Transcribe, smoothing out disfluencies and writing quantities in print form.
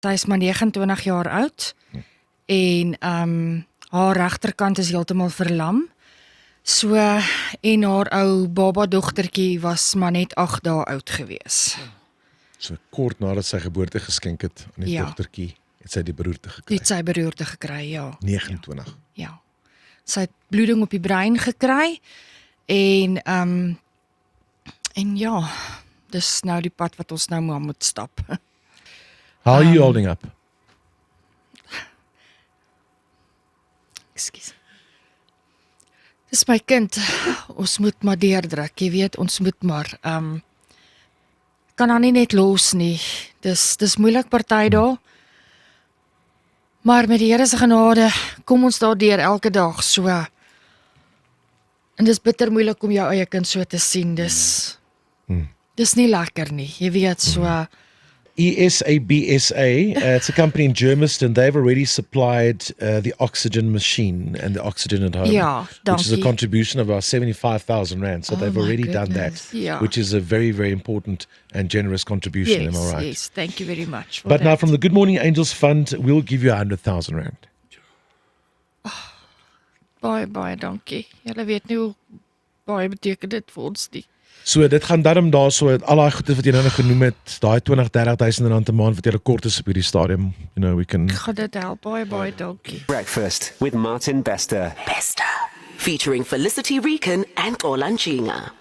Sy is maar 29 jaar oud en haar regterkant is heeltemal verlam. So en haar ou baba dogtertjie was maar net 8 dae oud gewees. So kort nadat sy geboorte geskenk het aan die dogtertjie, het sy die beroerte gekry. Het sy beroerte gekry, ja. 29. Ja. Sy het bloeding op die brein gekry en ja, dis nou die pad wat ons nou maar moet stap. How are you holding up? Ekskuus. Dis my kind, ons moet maar deurdruk, jy weet, ons moet maar, kan haar nie net los nie, dis moeilik party dae, maar met die Here se genade, kom ons daar deur elke dag, so, en dis bitter moeilik om jou eie kind so te sien, dis nie lekker nie, jy weet, so, ESABSA, it's a company in Germiston. They've already supplied the oxygen machine and the oxygen at home, which is a contribution of about 75,000 rand. So they've already done that, which is a very, very important and generous contribution. Am I right? Yes, thank you very much. But now from the Good Morning Angels Fund, we'll give you 100,000 rand. Baie dankie. Julle weet nie hoe baie beteken dit vir ons nie. So dit gaan daarom daar so al daai goede wat jy nou genoem het, daai 20-30,000 rand 'n maand wat jy kort is op hierdie stadium, we can. Gaan dit help, baie dankie. Breakfast with Martin Bester. Bester. Featuring Felicity Rican and Olanchina.